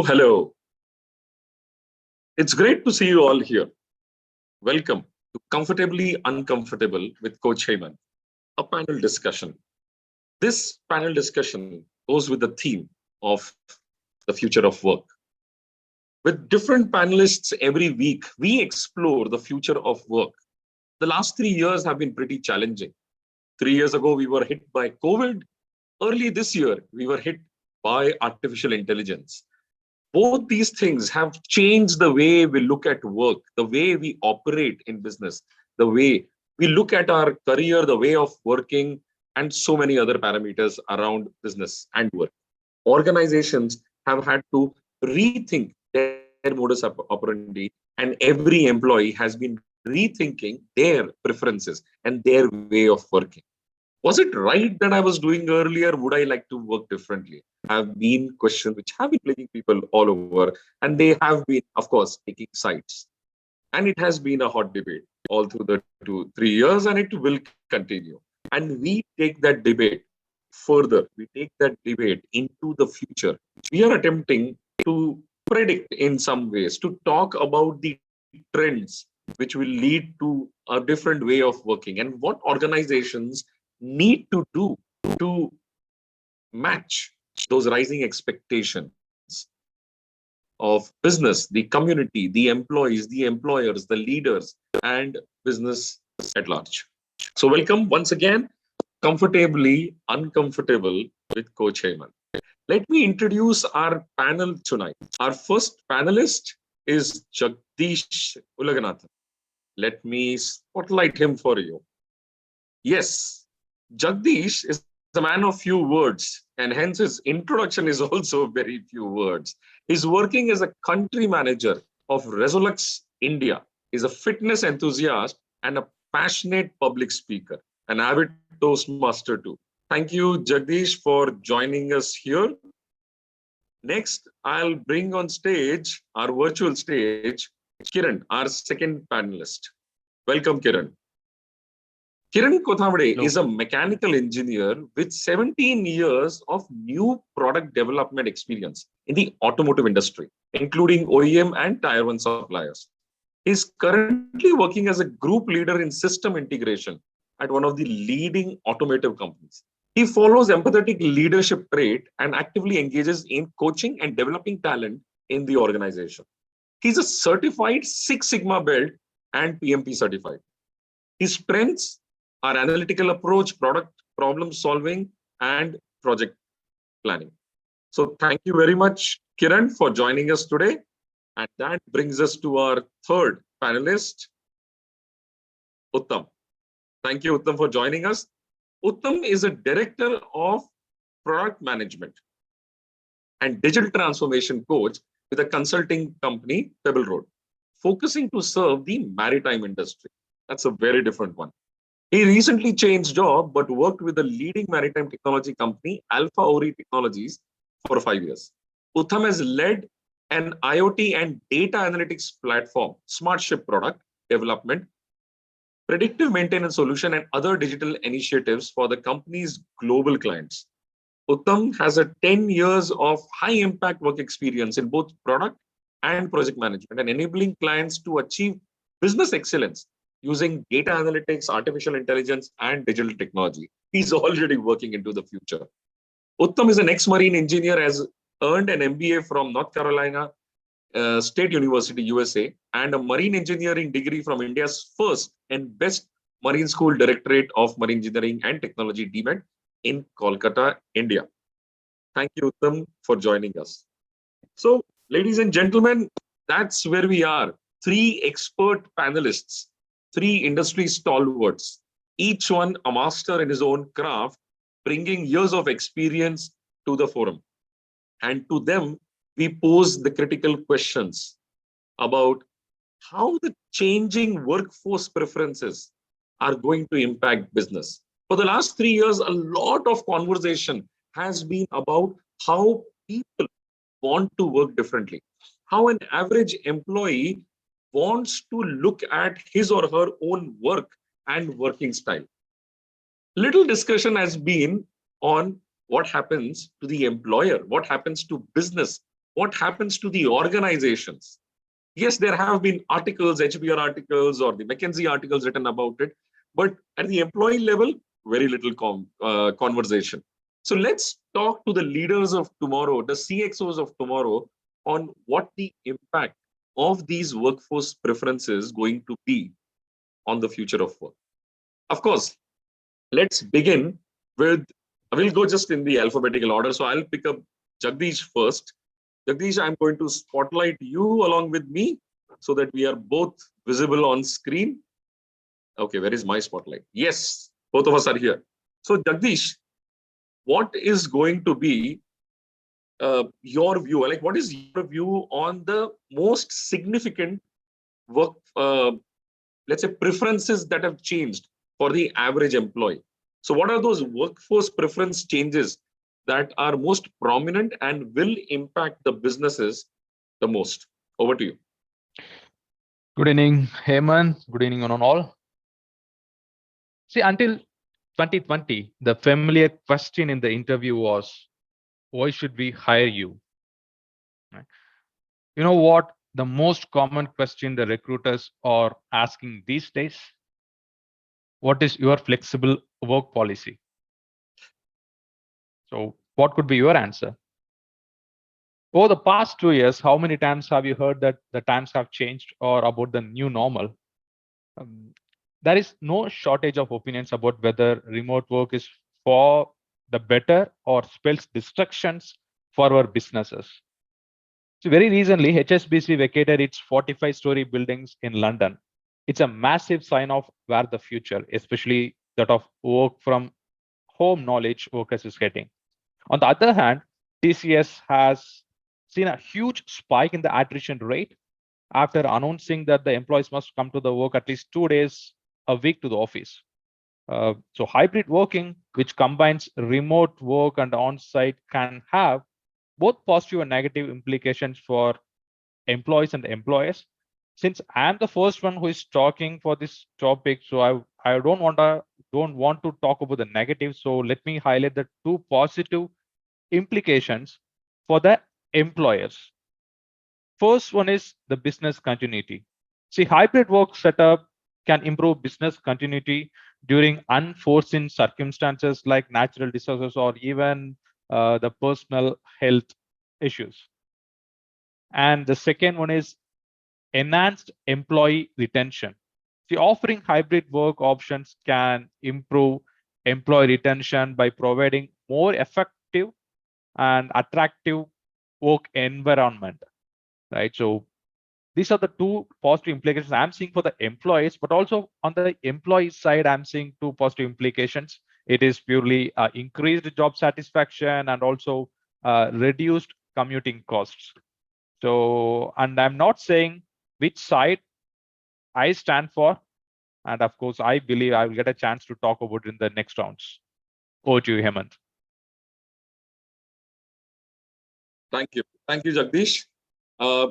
Hello. It's great to see you all here. Welcome to Comfortably Uncomfortable with Coach Hemant, a panel discussion. This panel discussion goes with the theme of the future of work. With different panelists every week, we explore the future of work. The last 3 years have been pretty challenging. 3 years ago, we were hit by COVID. Early this year, we were hit by artificial intelligence. Both these things have changed the way we look at work, the way we operate in business, the way we look at our career, the way of working, and so many other parameters around business and work. Organizations have had to rethink their modus operandi, and every employee has been rethinking their preferences and their way of working. Was it right that I was doing earlier? Would I like to work differently? Have been questions which have been plaguing people all over, and they have been, of course, taking sides. And it has been a hot debate all through the 2-3 years, and it will continue. And we take that debate further. We take that debate into the future. We are attempting to predict in some ways, to talk about the trends which will lead to a different way of working and what organizations need to do to match those rising expectations of business, the community, the employees, the employers, the leaders, and business at large. So welcome once again, Comfortably Uncomfortable with Coach Hemant. Let me introduce our panel tonight. Our first panelist is Jagadeesh Ulaganathan. Let me spotlight him for you. Yes, Jagadeesh is a man of few words, and hence his introduction is also very few words. He's working as a country manager of Resolux India. He's a fitness enthusiast and a passionate public speaker, an avid Toastmaster too. Thank you, Jagadeesh, for joining us here. Next, I'll bring on stage, our virtual stage, Kiran, our second panelist. Welcome, Kiran. Kiran Kothawade is a mechanical engineer with 17 years of new product development experience in the automotive industry, including OEM and Tier 1 suppliers. He's currently working as a group leader in system integration at one of the leading automotive companies. He follows empathetic leadership trait and actively engages in coaching and developing talent in the organization. He's a certified Six Sigma belt and PMP certified. His strengths are analytical approach, product problem solving, and project planning. So thank you very much, Kiran, for joining us today. And that brings us to our third panelist, Uttam. Thank you, Uttam, for joining us. Uttam is a director of product management and digital transformation coach with a consulting company, Pebble Road, focusing to serve the maritime industry. That's a very different one. He recently changed job, but worked with the leading maritime technology company, Alpha Ori Technologies, for 5 years. Uttam has led an IoT and data analytics platform, smart ship product development, predictive maintenance solution, and other digital initiatives for the company's global clients. Uttam has a 10 years of high impact work experience in both product and project management and enabling clients to achieve business excellence using data analytics, artificial intelligence, and digital technology. He's already working into the future. Uttam is an ex-marine engineer, has earned an MBA from North Carolina State University, USA, and a marine engineering degree from India's first and best marine school, Directorate of Marine Engineering and Technology, DMET, in Kolkata, India. Thank you, Uttam, for joining us. So, ladies and gentlemen, that's where we are. 3 expert panelists, 3 industry stalwarts, each one a master in his own craft, bringing years of experience to the forum. And to them, we pose the critical questions about how the changing workforce preferences are going to impact business. For the last 3 years, a lot of conversation has been about how people want to work differently, how an average employee wants to look at his or her own work and working style. Little discussion has been on what happens to the employer, what happens to business what happens to the organizations? Yes, there have been articles, HBR articles or the McKinsey articles written about it, but at the employee level, very little conversation. So let's talk to the leaders of tomorrow, the CXOs of tomorrow, on what the impact of these workforce preferences going to be on the future of work. Of course, let's begin with, we'll go just in the alphabetical order. So I'll pick up Jagadeesh first. Jagadeesh, I'm going to spotlight you along with me so that we are both visible on screen. Okay, where is my spotlight? Yes, both of us are here. So Jagadeesh, what is going to be your view? Like, what is your view on the most significant work, let's say, preferences that have changed for the average employee? So what are those workforce preference changes that are most prominent and will impact the businesses the most? Over to you. Good evening, Hemant. Good evening on all. See, until 2020, the familiar question in the interview was, why should we hire you? Right? You know what? The most common question the recruiters are asking these days? What is your flexible work policy? So what could be your answer? Over the past 2 years, how many times have you heard that the times have changed or about the new normal? There is no shortage of opinions about whether remote work is for the better or spells destructions for our businesses. So very recently, HSBC vacated its 45-story buildings in London. It's a massive sign of where the future, especially that of work from home knowledge workers is heading. On the other hand, TCS has seen a huge spike in the attrition rate after announcing that the employees must come to the work at least 2 days a week to the office. So hybrid working, which combines remote work and on-site, can have both positive and negative implications for employees and employers. Since I'm the first one who is talking for this topic, so I don't want to talk about the negative. So let me highlight the two positive implications for the employers. First one is the business continuity. See, hybrid work setup can improve business continuity during unforeseen circumstances like natural disasters or even the personal health issues. And the second one is enhanced employee retention. See, offering hybrid work options can improve employee retention by providing more effective and attractive work environment, right? So these are the two positive implications I'm seeing for the employees, but also on the employee side, I'm seeing two positive implications. It is purely increased job satisfaction and also reduced commuting costs. So, and I'm not saying which side I stand for. And of course, I believe I will get a chance to talk about it in the next rounds. Over to you, Hemant. Thank you. Thank you, Jagadeesh.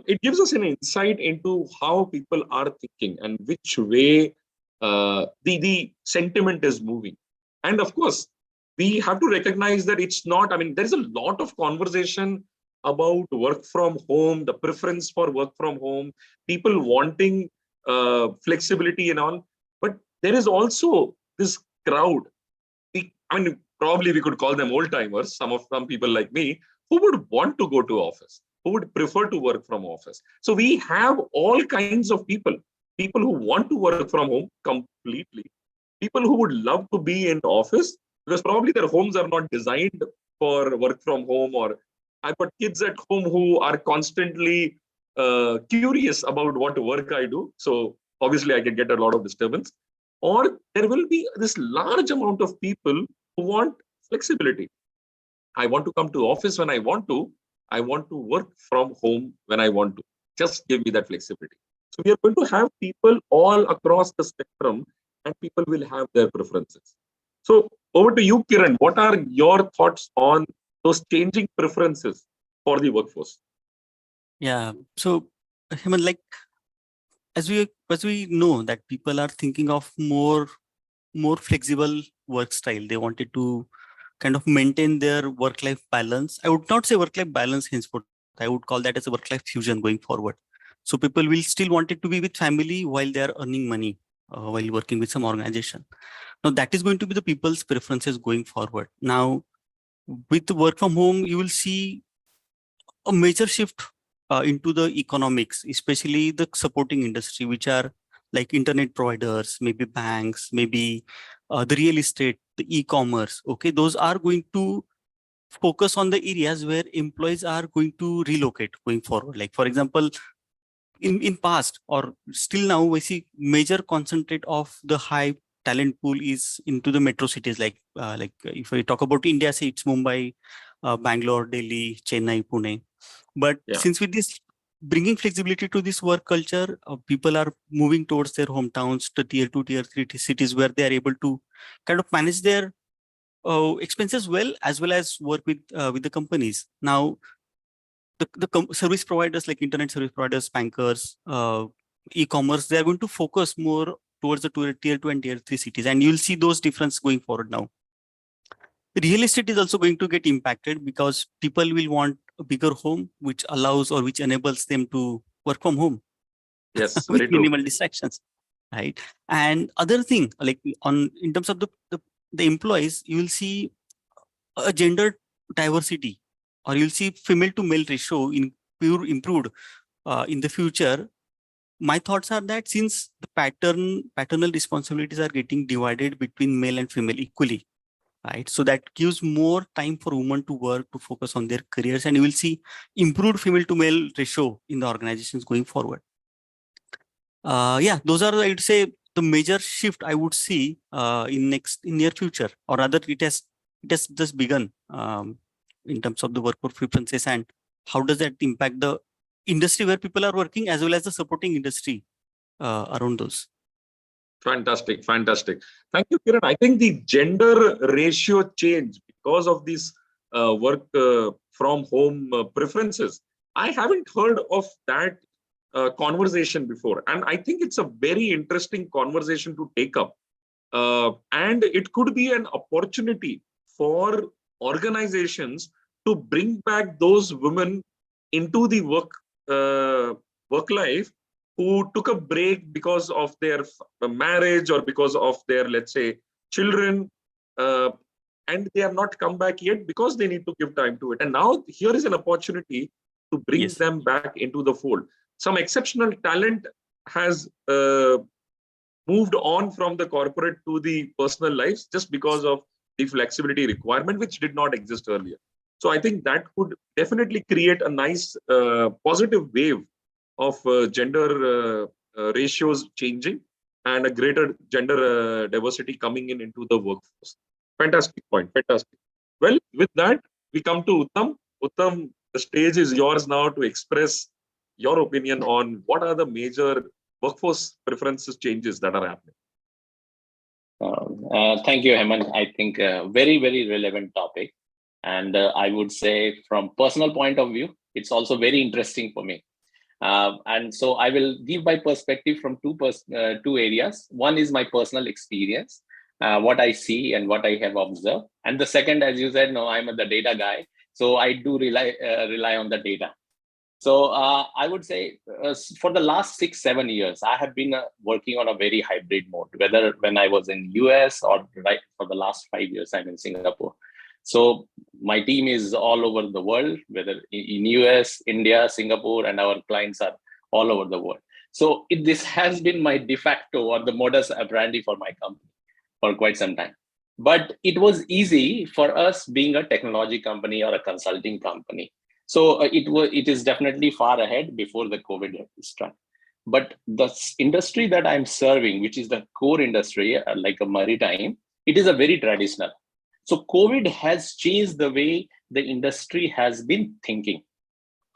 It gives us an insight into how people are thinking and which way the sentiment is moving. And of course, we have to recognize that it's not, I mean, there's a lot of conversation about work from home, the preference for work from home, people wanting flexibility and all. But there is also this crowd. I mean, probably we could call them old timers, some people like me, who would want to go to office, who would prefer to work from office. So we have all kinds of people who want to work from home completely, people who would love to be in office because probably their homes are not designed for work from home, or I've got kids at home who are constantly curious about what work I do. So obviously I can get a lot of disturbance. Or there will be this large amount of people who want flexibility. I want to come to office when I want to. I want to work from home when I want to. Just give me that flexibility. So we are going to have people all across the spectrum, and people will have their preferences. So over to you, Kiran. What are your thoughts on those changing preferences for the workforce? Yeah. So, Hemant, like as we know that people are thinking of more flexible work style. They wanted to kind of maintain their work-life balance. I would not say work-life balance henceforth, I would call that as a work-life fusion going forward. So people will still want it to be with family while they are earning money while working with some organization. Now that is going to be the people's preferences going forward. Now with the work from home, you will see a major shift into the economics, especially the supporting industry, which are like internet providers, maybe banks, maybe the real estate, the e-commerce. Okay, those are going to focus on the areas where employees are going to relocate going forward. Like for example, in past or still now, we see major concentrate of the high talent pool is into the metro cities. Like if we talk about India, say it's Mumbai, Bangalore, Delhi, Chennai, Pune. But since with this bringing flexibility to this work culture, people are moving towards their hometowns, to tier 2, tier 3 cities where they are able to kind of manage their expenses well as work with the companies. Now, the service providers like internet service providers, bankers, e-commerce, they are going to focus more towards the tier 2 and tier 3 cities. And you'll see those difference going forward now. Real estate is also going to get impacted because people will want a bigger home, which allows or which enables them to work from home. Yes, with very true. minimal distractions, right? And other thing, like in terms of the employees, you will see a gender diversity, or you'll see female to male ratio improved in the future. My thoughts are that since the paternal responsibilities are getting divided between male and female equally, right? So that gives more time for women to work, to focus on their careers, and you will see improved female to male ratio in the organizations going forward. Yeah, those are, I'd say, the major shift I would see in near future, or rather it has just begun in terms of the workforce preferences and how does that impact the industry where people are working as well as the supporting industry around those. Fantastic, fantastic. Thank you, Kiran. I think the gender ratio change because of these work from home preferences, I haven't heard of that conversation before. And I think it's a very interesting conversation to take up. And it could be an opportunity for organizations to bring back those women into the work life who took a break because of their marriage or because of their, let's say, children, and they have not come back yet because they need to give time to it. And now here is an opportunity to bring them back into the fold. Some exceptional talent has moved on from the corporate to the personal lives just because of the flexibility requirement, which did not exist earlier. So I think that could definitely create a nice positive wave of gender ratios changing and a greater gender diversity coming into the workforce. Fantastic point. Fantastic. Well, with that, we come to Uttam. Uttam, the stage is yours now to express your opinion on what are the major workforce preferences changes that are happening. Thank you, Hemant. I think a very, very relevant topic. And I would say from personal point of view, it's also very interesting for me. And so I will give my perspective from two areas. One is my personal experience, what I see and what I have observed. And the second, as you said, no, I'm the data guy. So I do rely on the data. So I would say for the last 6-7 years, I have been working on a very hybrid mode, whether when I was in US or right for the last 5 years, I'm in Singapore. So my team is all over the world, whether in US, India, Singapore, and our clients are all over the world. So this has been my de facto or the modus operandi for my company for quite some time. But it was easy for us being a technology company or a consulting company. So it is definitely far ahead before the COVID struck. But the industry that I'm serving, which is the core industry, like a maritime, it is a very traditional. So COVID has changed the way the industry has been thinking.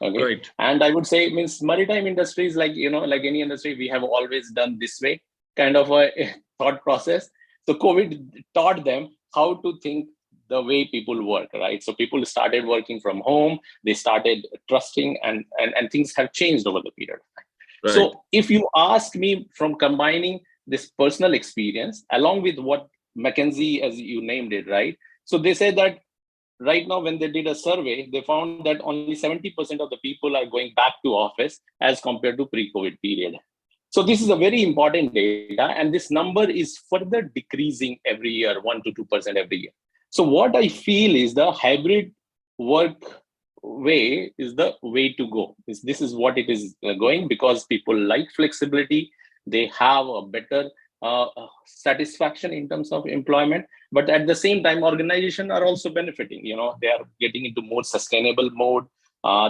Okay. Right. And I would say, means maritime industry is like, like any industry, we have always done this way, kind of a thought process. So COVID taught them how to think the way people work, right? So people started working from home, they started trusting, and things have changed over the period of time. Right. So if you ask me from combining this personal experience along with what McKinsey, as you named it, right? So they say that right now, when they did a survey, they found that only 70% of the people are going back to office as compared to pre-COVID period. So this is a very important data, and this number is further decreasing every year, 1 to 2% every year. So what I feel is the hybrid work way is the way to go. This is what it is going, because people like flexibility. They have a better satisfaction in terms of employment, but at the same time, organizations are also benefiting. They are getting into more sustainable mode.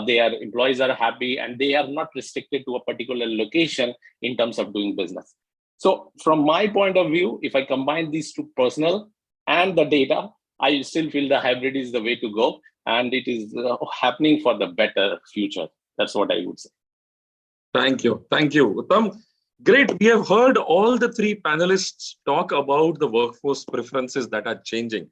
Their employees are happy, and they are not restricted to a particular location in terms of doing business. So from my point of view, if I combine these two, personal and the data, I still feel the hybrid is the way to go, and it is happening for the better future. That's what I would say. Thank you. Thank you, Uttam. Great. We have heard all the three panelists talk about the workforce preferences that are changing.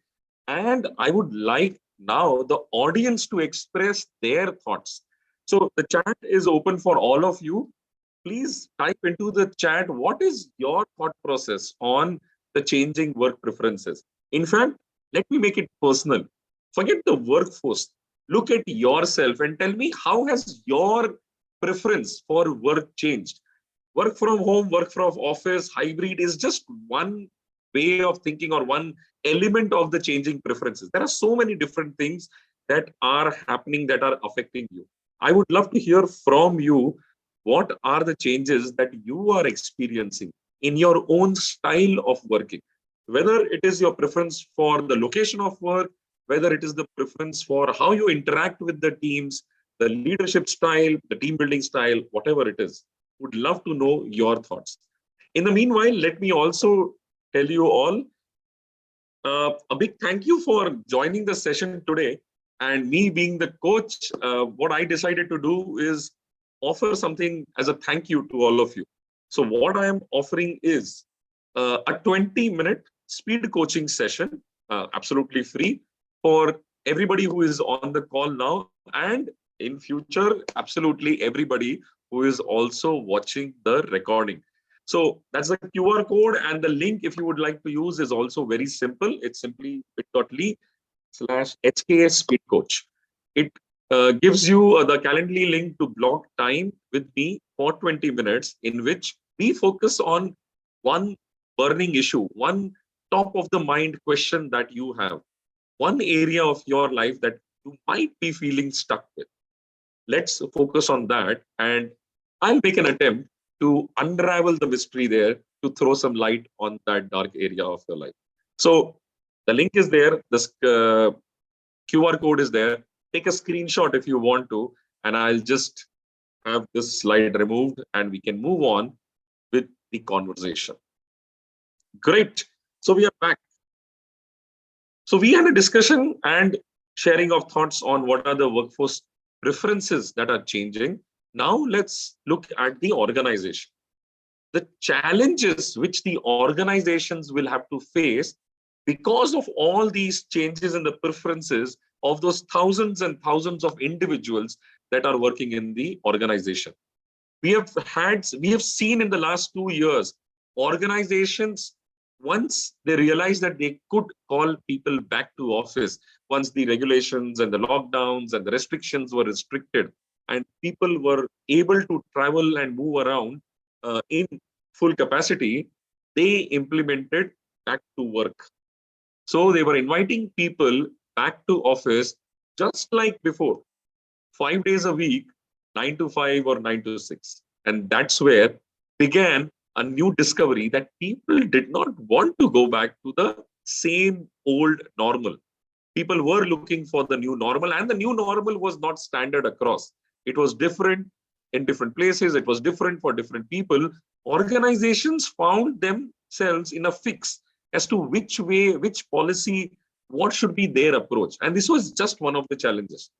And I would like now the audience to express their thoughts. So the chat is open for all of you. Please type into the chat, what is your thought process on the changing work preferences? In fact, let me make it personal. Forget the workforce. Look at yourself and tell me, how has your preference for work changed? Work from home, work from office, hybrid is just one way of thinking or one element of the changing preferences. There are so many different things that are happening that are affecting you. I would love to hear from you, what are the changes that you are experiencing in your own style of working? Whether it is your preference for the location of work, whether it is the preference for how you interact with the teams, the leadership style, the team building style, whatever it is. Would love to know your thoughts. In the meanwhile, let me also tell you all a big thank you for joining the session today. And me being the coach, what I decided to do is offer something as a thank you to all of you. So what I am offering is a 20-minute speed coaching session, absolutely free for everybody who is on the call now, and in future, absolutely everybody who is also watching the recording. So that's the QR code, and the link, if you would like to use, is also very simple. It's simply bit.ly/HKS Speed Coach. It gives you the Calendly link to block time with me for 20 minutes, in which we focus on one burning issue, one top of the mind question that you have, one area of your life that you might be feeling stuck with. Let's focus on that, and I'll make an attempt to unravel the mystery there, to throw some light on that dark area of your life. So the link is there, the QR code is there. Take a screenshot if you want to, and I'll just have this slide removed and we can move on with the conversation. Great. So we are back. So we had a discussion and sharing of thoughts on what are the workforce preferences that are changing. Now let's look at the organization. The challenges which the organizations will have to face because of all these changes in the preferences of those thousands and thousands of individuals that are working in the organization. We have seen in the last 2 years, organizations, once they realized that they could call people back to office, once the regulations and the lockdowns and the restrictions were restricted, and people were able to travel and move around in full capacity, they implemented back to work. So they were inviting people back to office just like before, 5 days a week, 9 to 5 or 9 to 6. And that's where began a new discovery that people did not want to go back to the same old normal. People were looking for the new normal, and the new normal was not standard across. It was different in different places. It was different for different people. Organizations found themselves in a fix as to which way, which policy, what should be their approach. And this was just one of the challenges.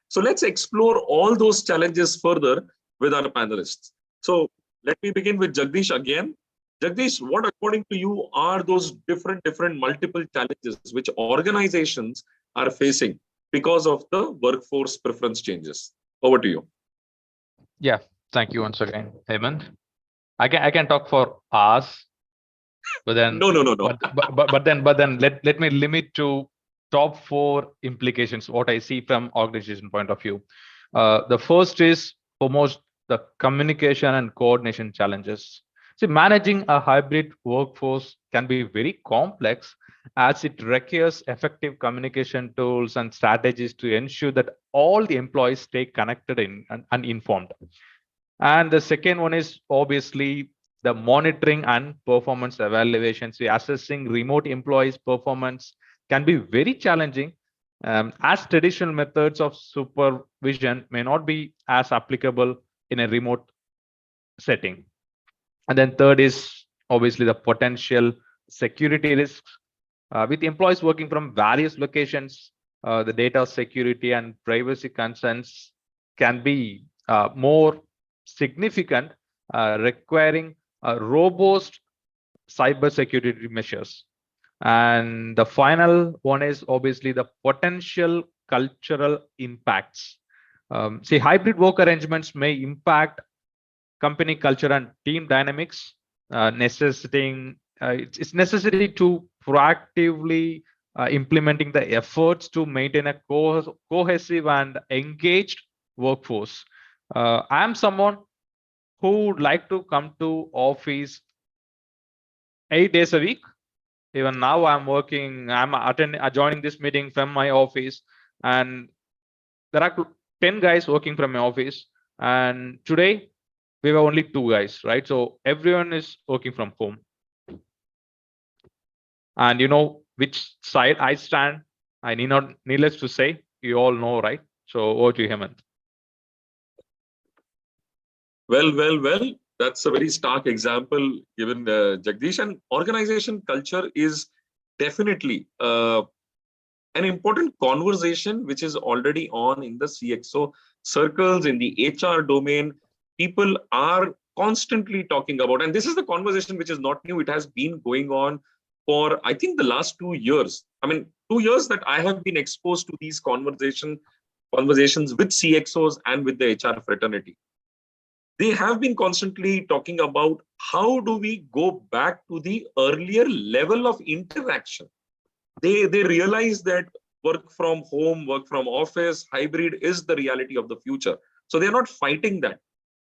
So let's explore all those challenges further with our panelists. So let me begin with Jagadeesh again. Jagadeesh, what according to you are those different multiple challenges which organizations are facing because of the workforce preference changes? Over to you. Yeah, thank you once again, Hemant. I can talk for hours, but then No. But then let me limit to top 4 implications, what I see from organization point of view. The first is foremost the communication and coordination challenges. See, managing a hybrid workforce can be very complex as it requires effective communication tools and strategies to ensure that all the employees stay connected and informed. And the second one is obviously the monitoring and performance evaluation. So assessing remote employees' performance can be very challenging, as traditional methods of supervision may not be as applicable in a remote setting. And then third is obviously the potential security risks. With employees working from various locations, the data security and privacy concerns can be more significant, requiring robust cybersecurity measures. And the final one is obviously the potential cultural impacts. See, hybrid work arrangements may impact company culture and team dynamics, necessitating it's necessary to proactively implementing the efforts to maintain a cohesive and engaged workforce. I am someone who would like to come to office 8 days a week. Even now I'm joining this meeting from my office, and there are 10 guys working from my office, and today we were only 2 guys, right? So everyone is working from home. And you know which side I stand. I need not, needless to say, you all know, right? So over to you, Hemant. Well. That's a very stark example given Jagdish. And organization culture is definitely an important conversation which is already on in the CXO circles, in the HR domain. People are constantly talking about, and this is the conversation which is not new. It has been going on for, I think, the last 2 years. I mean, 2 years that I have been exposed to these conversations with CXOs and with the HR fraternity. They have been constantly talking about how do we go back to the earlier level of interaction. They realize that work from home, work from office, hybrid is the reality of the future. So they're not fighting that.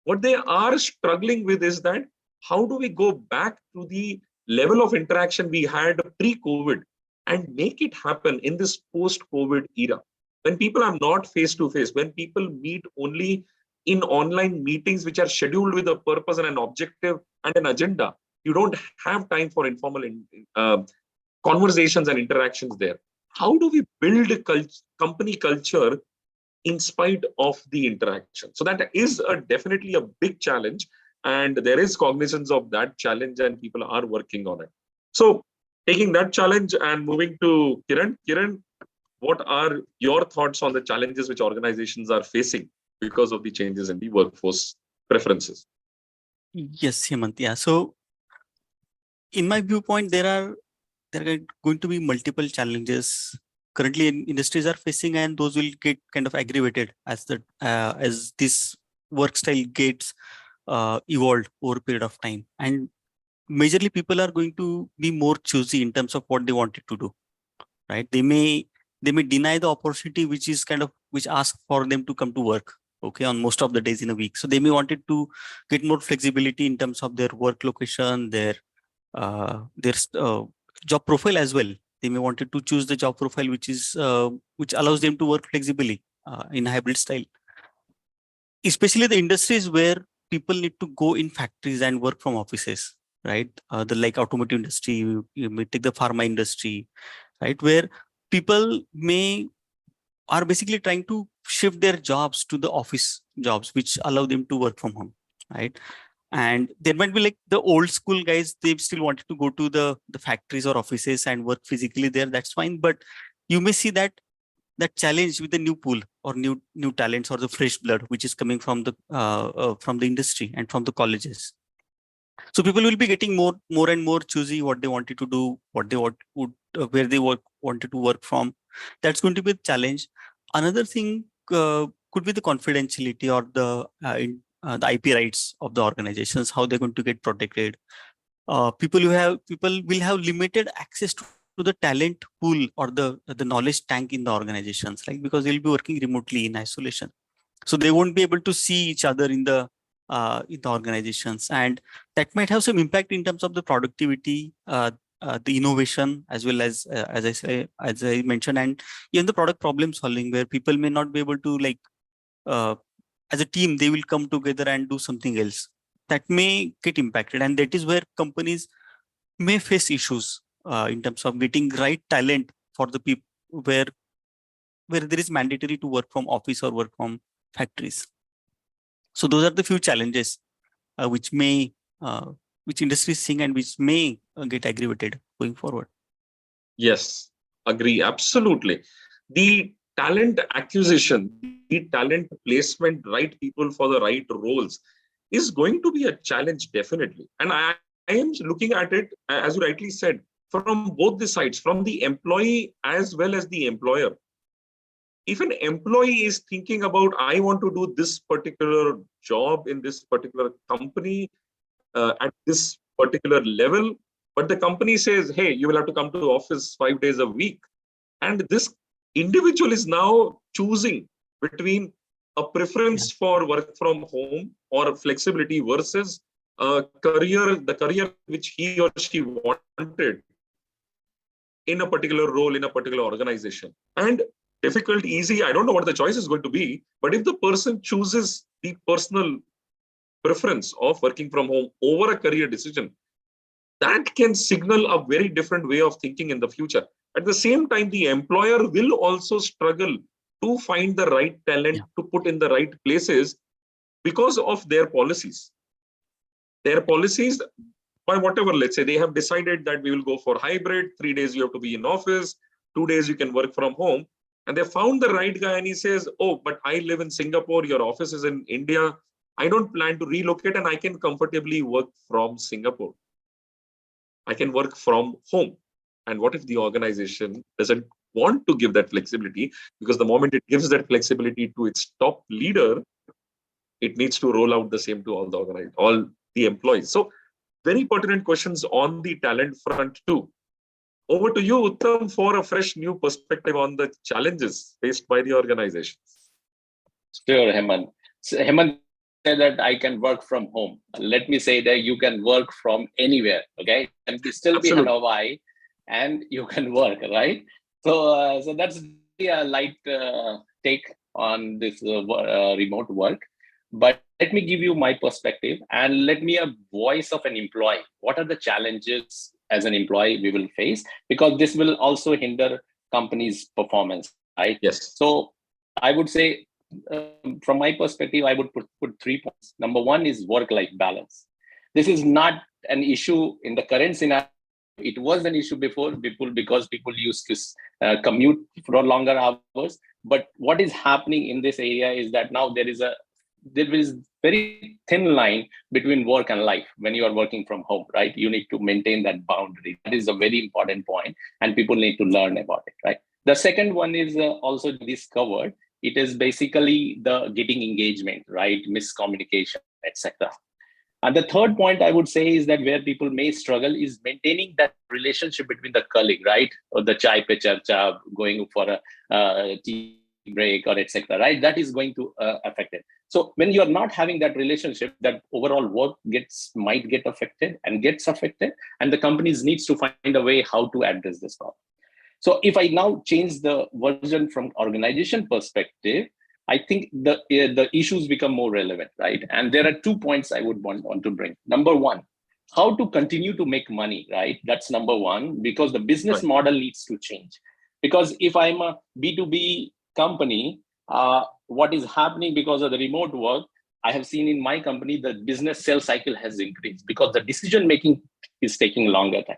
What they are struggling with is that how do we go back to the level of interaction we had pre-COVID and make it happen in this post-COVID era, when people are not face-to-face, when people meet only in online meetings which are scheduled with a purpose and an objective and an agenda. You don't have time for informal conversations and interactions there. How do we build company culture in spite of the interaction? So that is definitely a big challenge, and there is cognizance of that challenge, and people are working on it. So taking that challenge and moving to Kiran. Kiran, what are your thoughts on the challenges which organizations are facing because of the changes in the workforce preferences? Yes, Hemant. Yeah. So in my viewpoint, there are going to be multiple challenges currently industries are facing, and those will get kind of aggravated as this work style gets evolved over a period of time. And majorly people are going to be more choosy in terms of what they wanted to do, right? They may deny the opportunity which asks for them to come to work, okay, on most of the days in a week. So they may wanted to get more flexibility in terms of their work location, their job profile as well. They may wanted to choose the job profile which allows them to work flexibly in hybrid style. Especially the industries where people need to go in factories and work from offices, right? The like automotive industry, you may take the pharma industry, right? Where people are basically trying to shift their jobs to the office jobs, which allow them to work from home, right? And there might be like the old school guys, they still wanted to go to the factories or offices and work physically there. That's fine. But you may see that challenge with the new pool or new talents or the fresh blood, which is coming from the industry and from the colleges. So people will be getting more and more choosy what they wanted to do, what they where they wanted to work from. That's going to be a challenge. Another thing could be the confidentiality or the IP rights of the organizations, how they're going to get protected. People will have limited access to to the talent pool or the knowledge tank in the organizations, right? Because they'll be working remotely in isolation. So they won't be able to see each other in the organizations, and that might have some impact in terms of the productivity, the innovation, as well as I mentioned, and even the product problem solving, where people may not be able to as a team, they will come together and do something else. That may get impacted, and that is where companies may face issues in terms of getting right talent for the people where there is mandatory to work from office or work from factories. So those are the few challenges which industry is seeing and which may get aggravated going forward. Yes, agree, absolutely. The talent acquisition, the talent placement, right people for the right roles is going to be a challenge, definitely. And I am looking at it, as you rightly said, from both the sides, from the employee as well as the employer. If an employee is thinking about, I want to do this particular job in this particular company at this particular level, but the company says, hey, you will have to come to the office 5 days a week. And this individual is now choosing between a preference for work from home or flexibility versus the career which he or she wanted in a particular role, in a particular organization. And difficult, easy, I don't know what the choice is going to be, but if the person chooses the personal preference of working from home over a career decision, that can signal a very different way of thinking in the future. At the same time, the employer will also struggle to find the right talent to put in the right places because of their policies. Their policies, by whatever, let's say they have decided that we will go for hybrid, 3 days you have to be in office, 2 days you can work from home. And they found the right guy and he says, oh, but I live in Singapore, your office is in India. I don't plan to relocate and I can comfortably work from Singapore. I can work from home. And what if the organization doesn't want to give that flexibility? Because the moment it gives that flexibility to its top leader, it needs to roll out the same to all the employees. So very pertinent questions on the talent front too. Over to you, Uttam, for a fresh new perspective on the challenges faced by the organizations. Sure, Hemant. So, Hemant said that I can work from home. Let me say that you can work from anywhere, okay? And still be on Hawaii and you can work, right? So, so that's a light take on this remote work. But let me give you my perspective and let me a voice of an employee. What are the challenges as an employee we will face? Because this will also hinder company's performance, right? Yes. So I would say, from my perspective, I would put 3 points. Number one is work-life balance. This is not an issue in the current scenario. It was an issue before because people used to commute for longer hours. But what is happening in this area is that now there is very thin line between work and life when you are working from home, right? You need to maintain that boundary. That is a very important point, and people need to learn about it, right? The second one is also discovered. It is basically the getting engagement, right? Miscommunication, etc. And the third point I would say is that where people may struggle is maintaining that relationship between the colleague, right? Or the chai pe charcha, going for a tea break or etc., right? That is going to affect it. So when you are not having that relationship, that overall work might get affected and gets affected, and the companies needs to find a way how to address this problem. So if I now change the version from organization perspective, I think the issues become more relevant, right? And there are 2 points I would want to bring. Number one, how to continue to make money, right? That's number one, because the business model needs to change. Because if I'm a B2B company, what is happening because of the remote work, I have seen in my company, the business sales cycle has increased because the decision making is taking longer time.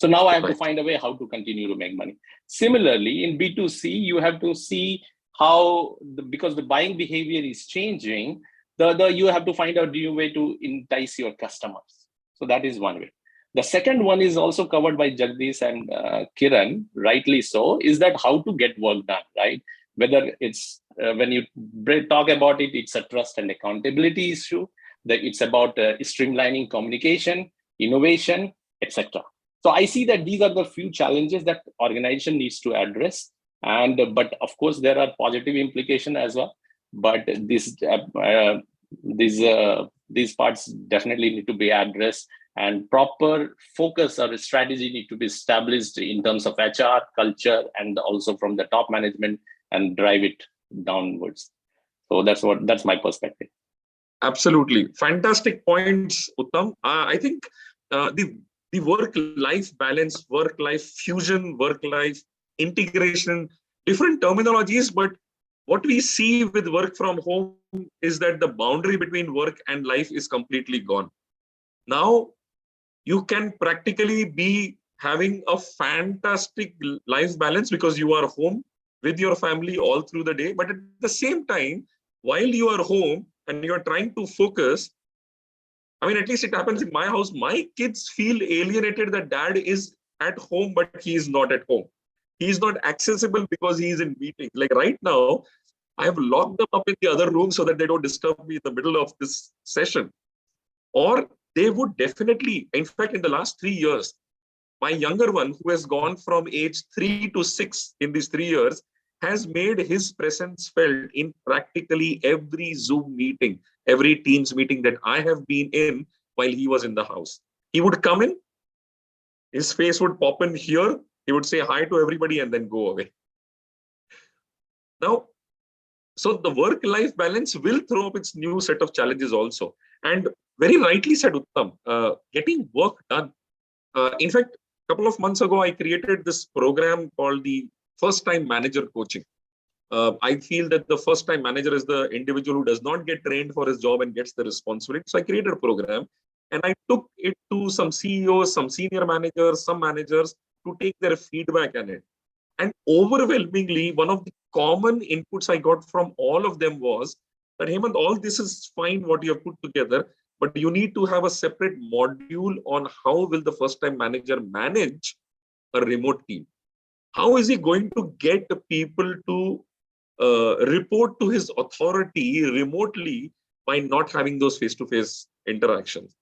So now I have to find a way how to continue to make money. Similarly, in B2C, you have to see how, because the buying behavior is changing, you have to find a new way to entice your customers. So that is one way. The second one is also covered by Jagadeesh and Kiran, rightly so, is that how to get work done, right? Whether it's, when you talk about it, it's a trust and accountability issue, that it's about streamlining communication, innovation, etc. So I see that these are the few challenges that organization needs to address. But of course, there are positive implications as well. But these parts definitely need to be addressed, and proper focus or strategy need to be established in terms of HR, culture, and also from the top management, and drive it downwards. So that's my perspective. Absolutely. Fantastic points, Uttam. I think the work-life balance, work-life fusion, work-life integration, different terminologies, but what we see with work from home is that the boundary between work and life is completely gone. Now, you can practically be having a fantastic life balance because you are home with your family all through the day. But at the same time, while you are home and you are trying to focus, I mean, at least it happens in my house, my kids feel alienated that dad is at home, but he is not at home. He is not accessible because he is in meetings. Like right now, I have locked them up in the other room so that they don't disturb me in the middle of this session. Or they would definitely, in fact, in the last 3 years, my younger one, who has gone from age 3 to 6 in these 3 years, has made his presence felt in practically every Zoom meeting, every Teams meeting that I have been in while he was in the house. He would come in, his face would pop in here, he would say hi to everybody and then go away. Now, so the work-life balance will throw up its new set of challenges also. And very rightly said, Uttam, getting work done. In fact, a couple of months ago, I created this program called the first-time manager coaching. I feel that the first-time manager is the individual who does not get trained for his job and gets the responsibility. So I created a program and I took it to some CEOs, some senior managers, some managers to take their feedback on it. And overwhelmingly, one of the common inputs I got from all of them was that, Hemant, all this is fine what you have put together, but you need to have a separate module on how will the first-time manager manage a remote team. How is he going to get people to report to his authority remotely by not having those face-to-face interactions?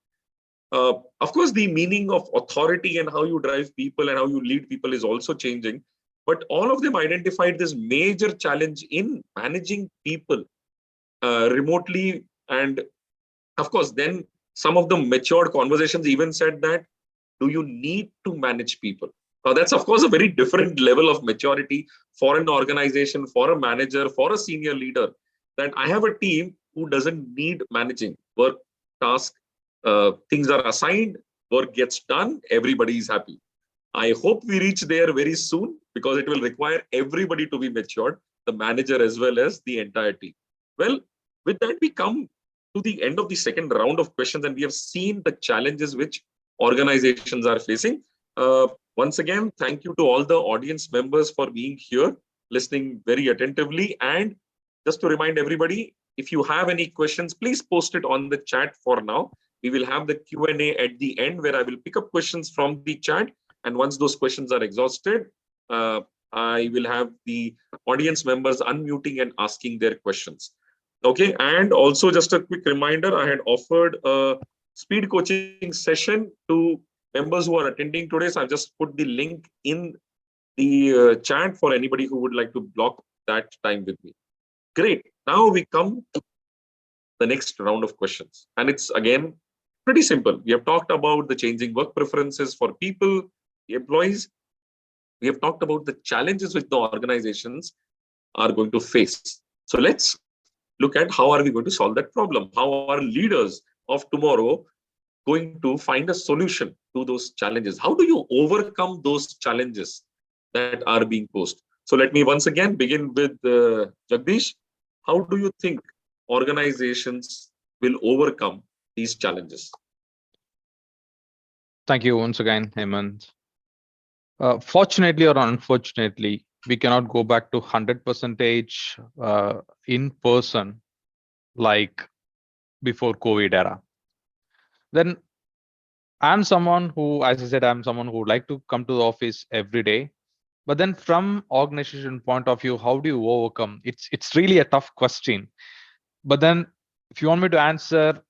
Of course, the meaning of authority and how you drive people and how you lead people is also changing. But all of them identified this major challenge in managing people remotely. And of course, then some of the matured conversations even said that, do you need to manage people? Now, that's, of course, a very different level of maturity for an organization, for a manager, for a senior leader, that I have a team who doesn't need managing. Work, task, things are assigned, work gets done, everybody is happy. I hope we reach there very soon because it will require everybody to be matured, the manager as well as the entire team. Well, with that, we come to the end of the second round of questions, and we have seen the challenges which organizations are facing. Once again, thank you to all the audience members for being here, listening very attentively. And just to remind everybody, if you have any questions, please post it on the chat for now. We will have the Q&A at the end where I will pick up questions from the chat. And once those questions are exhausted, I will have the audience members unmuting and asking their questions. Okay, and also just a quick reminder, I had offered a speed coaching session to members who are attending today. So I've just put the link in the chat for anybody who would like to block that time with me. Great. Now we come to the next round of questions. And it's again pretty simple. We have talked about the changing work preferences for people, the employees. We have talked about the challenges which the organizations are going to face. So let's look at how are we going to solve that problem? How are leaders of tomorrow going to find a solution to those challenges? How do you overcome those challenges that are being posed? So let me once again begin with Jagadeesh. How do you think organizations will overcome these challenges? Thank you once again, Hemant. Fortunately or unfortunately, we cannot go back to 100% in person like before COVID era. Then I'm someone who, as I said, I'm someone who would like to come to the office every day. But then from organization point of view, how do you overcome? It's really a tough question. But then if you want me to answer,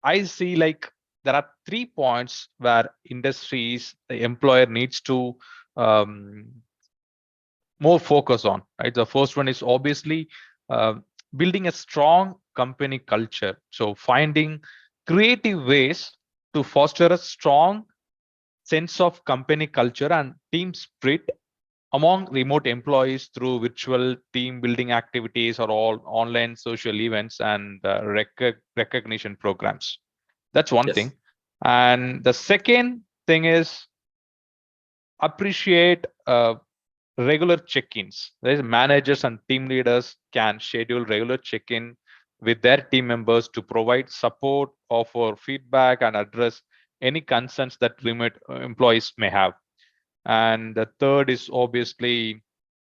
I see like there are 3 points where industries, the employer needs to more focus on, right? The first one is obviously uh, building a strong company culture. So finding creative ways to foster a strong sense of company culture and team spirit among remote employees through virtual team building activities or all online social events and recognition programs. That's one Yes. thing. And the second thing is appreciate regular check-ins. Managers and team leaders can schedule regular check-in with their team members to provide support, offer feedback, and address any concerns that remote employees may have. And the third is obviously,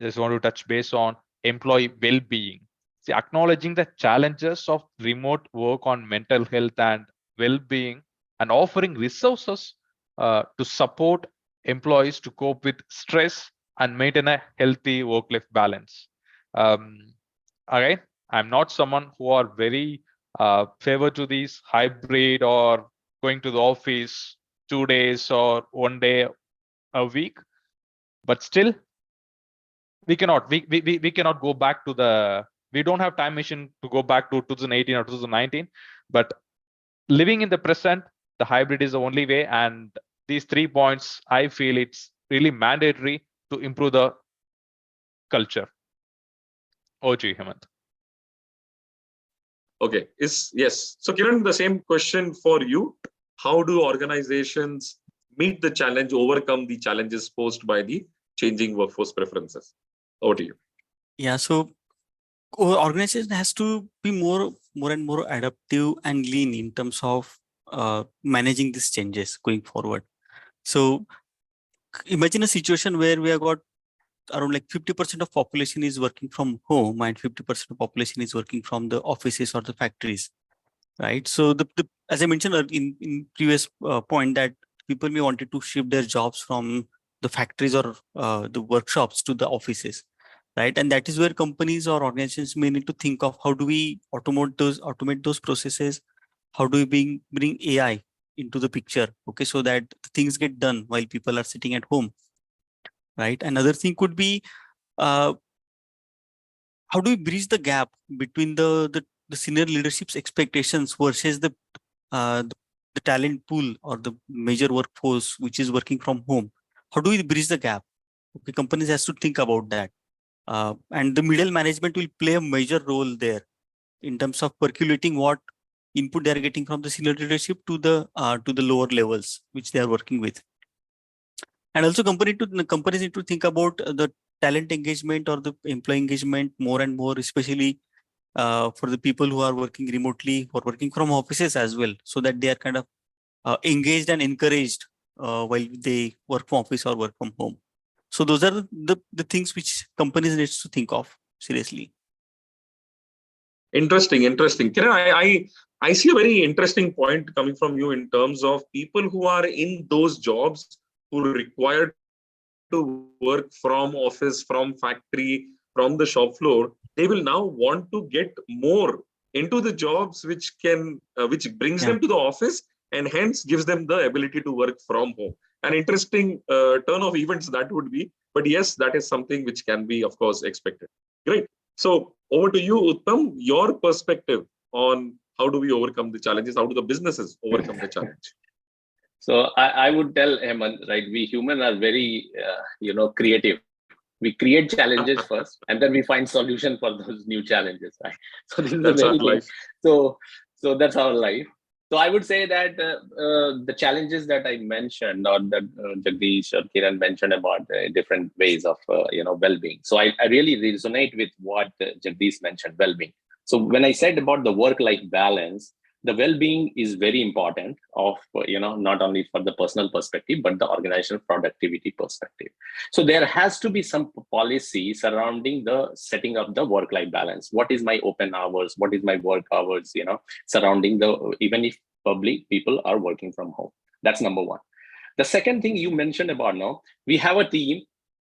just want to touch base on employee well-being. See, acknowledging the challenges of remote work on mental health and well-being, and offering resources to support employees to cope with stress and maintain a healthy work-life balance. Again, I'm not someone who are very favor to these hybrid or going to the office 2 days or 1 day a week, but still we cannot go back to the, we don't have time machine to go back to 2018 or 2019, but living in the present, the hybrid is the only way. And these 3 points, I feel it's really mandatory to improve the culture. OG Hemant. Okay. Yes. So Kiran, the same question for you. How do organizations meet the challenge, overcome the challenges posed by the changing workforce preferences? Over to you. Yeah, so organization has to be more and more adaptive and lean in terms of managing these changes going forward. So imagine a situation where we have got around like 50% of population is working from home and 50% of population is working from the offices or the factories, right? So the as I mentioned in previous point, that people may wanted to shift their jobs from the factories or the workshops to the offices, right? And that is where companies or organizations may need to think of how do we automate those processes, how do we bring AI into the picture, okay, so that things get done while people are sitting at home, right? Another thing could be uh, how do we bridge the gap between the senior leadership's expectations versus uh, the the talent pool or the major workforce which is working from home? How do we bridge the gap? Okay, companies has to think about that. And the middle management will play a major role there in terms of percolating what input they are getting from the senior leadership to the lower levels which they are working with. And also companies need to think about the talent engagement or the employee engagement more and more, especially for the people who are working remotely or working from offices as well, so that they are kind of engaged and encouraged while they work from office or work from home. So those are the things which companies need to think of seriously. Interesting. Kiran, I see a very interesting point coming from you in terms of people who are in those jobs who require to work from office, from factory, from the shop floor. They will now want to get more into the jobs which brings them to the office and hence gives them the ability to work from home. An interesting turn of events that would be, but yes, that is something which can be, of course, expected. Great. So over to you, Uttam, your perspective on how do we overcome the challenges? How do the businesses overcome the challenge? So I would tell Hemant, right, we humans are very, creative. We create challenges first, and then we find solution for those new challenges, right? So this is That's a our very life. So that's our life. So I would say that the challenges that I mentioned, or that Jagdeesh or Kiran mentioned about different ways of well-being. So I really resonate with what Jagdeesh mentioned, well-being. So when I said about the work-life balance, the well-being is very important of not only for the personal perspective but the organizational productivity perspective. So there has to be some policy surrounding the setting up the work-life balance. What is my open hours? What is my work hours? Surrounding the, even if public people are working from home. That's number one. The second thing you mentioned about now, we have a team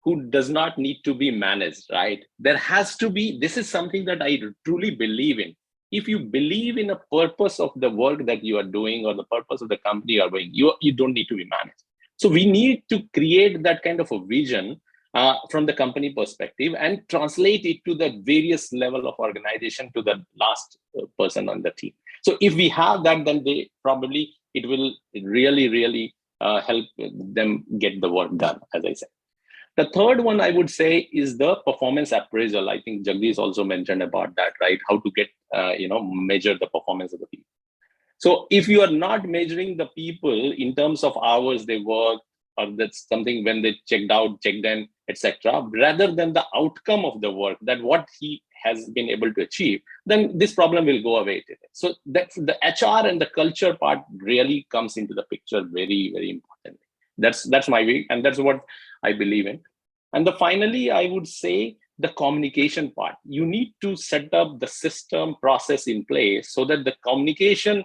who does not need to be managed, right? There has to be, this is something that I truly believe in. if you believe in a purpose of the work that you are doing or the purpose of the company you are doing, you don't need to be managed. So we need to create that kind of a vision from the company perspective and translate it to the various level of organization to the last person on the team. So if we have that, then it will really help them get the work done, as I said. The third one I would say is the performance appraisal. I think Jagadeesh also mentioned about that, right? How to get, measure the performance of the people. So if you are not measuring the people in terms of hours they work, or that's something when they checked out, checked in, etc., rather than the outcome of the work, that what he has been able to achieve, then this problem will go away. So that's the HR and the culture part really comes into the picture very, very importantly. That's my view, and that's what I believe in. And finally, I would say the communication part. You need to set up the system process in place so that the communication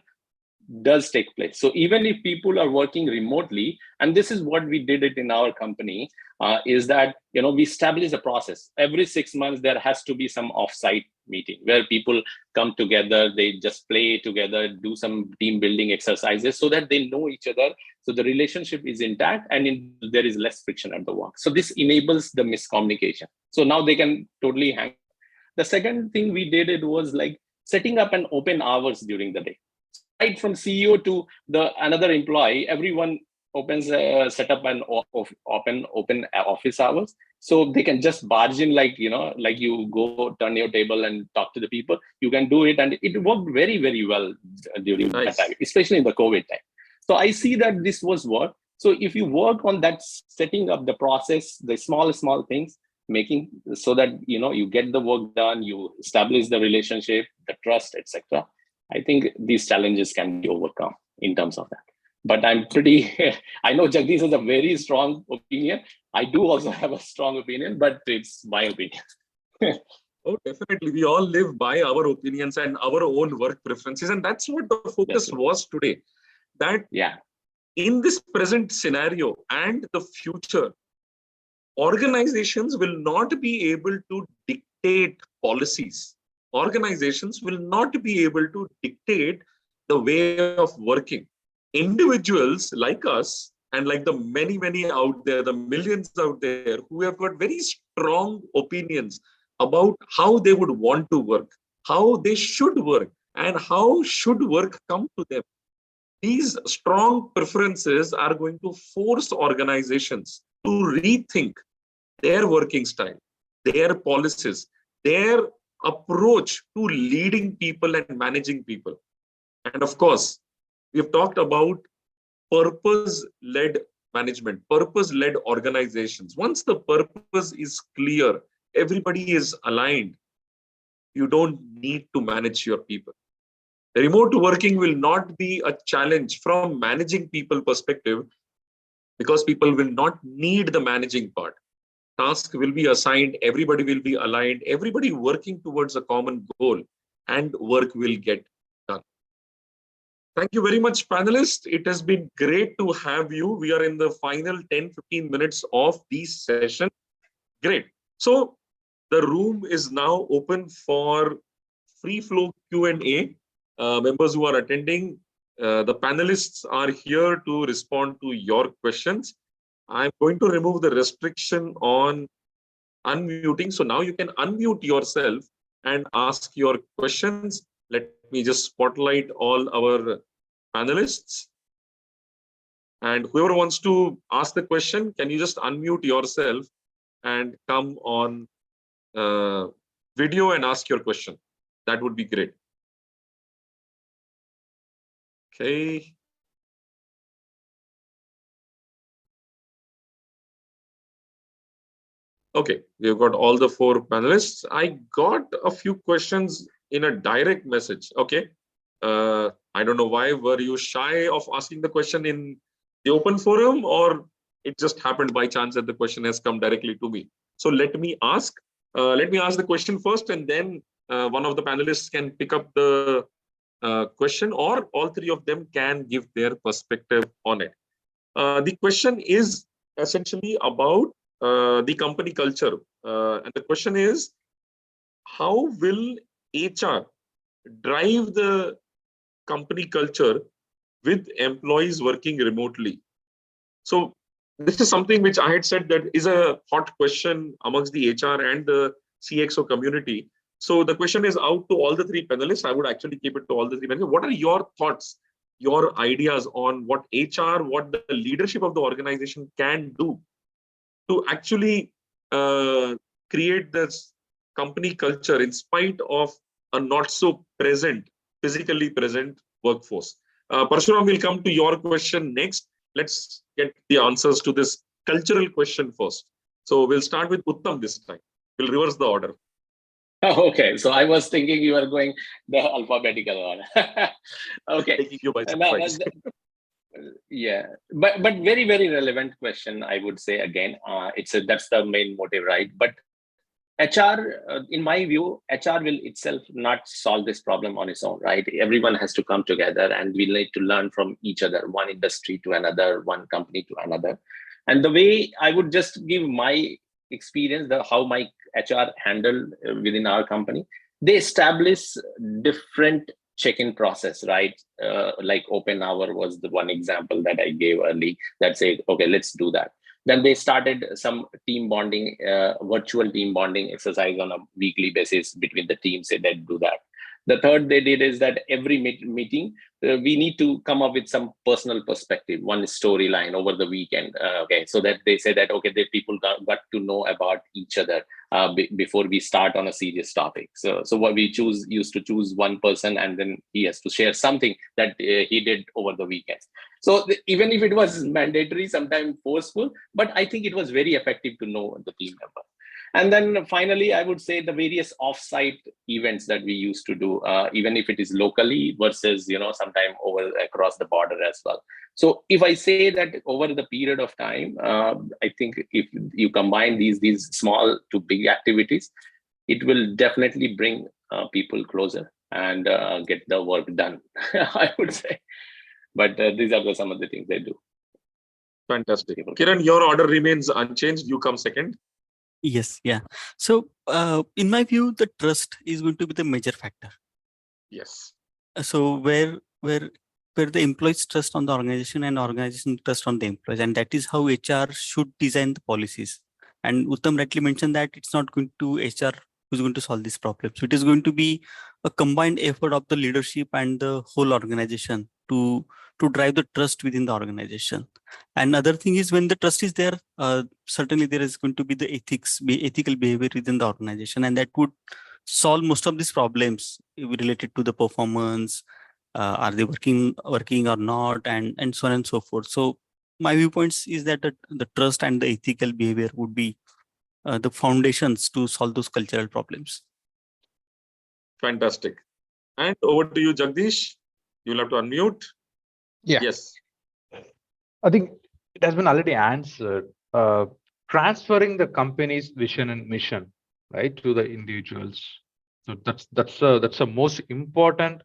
does take place. So even if people are working remotely, and this is what we did it in our company, is that we establish a process. Every 6 months there has to be some offsite meeting where people come together, they just play together, do some team building exercises so that they know each other, so the relationship is intact and there is less friction at the work. So this enables the miscommunication. So now they can totally hang. The second thing we did, it was like setting up an open hours during the day. Right from CEO to another employee, everyone set up an open office hours, so they can just barge in, like you go turn your table and talk to the people. You can do it, and it worked very, very well during that time, especially in the COVID time. So I see that this was work. So if you work on that, setting up the process, the small things, making so that you get the work done, you establish the relationship, the trust, etc. I think these challenges can be overcome in terms of that. But I'm I know Jagadeesh has a very strong opinion. I do also have a strong opinion, but it's my opinion. Oh, definitely. We all live by our opinions and our own work preferences. And that's what the focus was today. That in this present scenario and the future, organizations will not be able to dictate policies. Organizations will not be able to dictate the way of working. Individuals like us and like the many out there, the millions out there who have got very strong opinions about how they would want to work, how they should work, and how should work come to them. These strong preferences are going to force organizations to rethink their working style, their policies, their approach to leading people and managing people. And of course, we've talked about purpose-led management, purpose-led organizations. Once the purpose is clear, everybody is aligned, you don't need to manage your people. Remote working will not be a challenge from managing people perspective because people will not need the managing part. Task will be assigned, everybody will be aligned, everybody working towards a common goal, and work will get done. Thank you very much, panelists. It has been great to have you. We are in the final 10-15 minutes of this session. Great. So the room is now open for free flow Q&A. Members who are attending, the panelists are here to respond to your questions. I'm going to remove the restriction on unmuting. So now you can unmute yourself and ask your questions. Let me just spotlight all our panelists. And whoever wants to ask the question, can you just unmute yourself and come on video and ask your question? That would be great. Okay. Okay, we've got all the 4 panelists. I got a few questions in a direct message. Okay. I don't know why. Were you shy of asking the question in the open forum, or it just happened by chance that the question has come directly to me? So let me ask the question first, and then one of the panelists can pick up the question, or all 3 of them can give their perspective on it. The question is essentially about the company culture. And the question is, how will HR drive the company culture with employees working remotely? So this is something which I had said that is a hot question amongst the HR and the CXO community. So the question is out to all the three panelists. I would actually keep it to all the three panelists. What are your thoughts, your ideas on what HR, what the leadership of the organization can do to actually create this company culture in spite of a not so physically present workforce? Parshuram, will come to your question next. Let's get the answers to this cultural question first. So we'll start with Uttam this time. We'll reverse the order. Okay, so I was thinking you were going the alphabetical order. Okay. Taking you by surprise. Yeah, but very relevant question, I would say. Again, that's the main motive, right? But HR, in my view, HR will itself not solve this problem on its own, right? Everyone has to come together, and we need to learn from each other, one industry to another, one company to another. And the way I would just give my experience, how my HR handled within our company, they establish different check-in process, right? Like open hour was the one example that I gave early, that say, okay, let's do that. Then they started some team bonding, virtual team bonding exercise on a weekly basis between the teams. They did do that. The third they did is that every meeting, we need to come up with some personal perspective, one storyline over the weekend. Okay, so that they say that, okay, the people got to know about each other before we start on a serious topic. So what we used to choose one person, and then he has to share something that he did over the weekends. So even if it was mandatory, sometimes forceful, but I think it was very effective to know the team member. And then finally, I would say the various offsite events that we used to do, even if it is locally versus, sometime over across the border as well. So if I say that over the period of time, I think if you combine these small to big activities, it will definitely bring people closer and get the work done, I would say. But these are some of the things they do. Fantastic. Kiran, your order remains unchanged. You come second. Yes, yeah. So in my view, the trust is going to be the major factor. Yes. So where the employees trust on the organization and organization trust on the employees, and that is how HR should design the policies. And Uttam rightly mentioned that it's not going to HR who's going to solve this problem. So it is going to be a combined effort of the leadership and the whole organization to drive the trust within the organization. And other thing is, when the trust is there, certainly there is going to be the ethical behavior within the organization, and that would solve most of these problems related to the performance. Are they working or not, and so on and so forth. So my viewpoints is that the trust and the ethical behavior would be the foundations to solve those cultural problems. Fantastic. And over to you, Jagdeesh. You'll have to unmute. Yeah. Yes. I think it has been already answered. Transferring the company's vision and mission, right, to the individuals. So that's a most important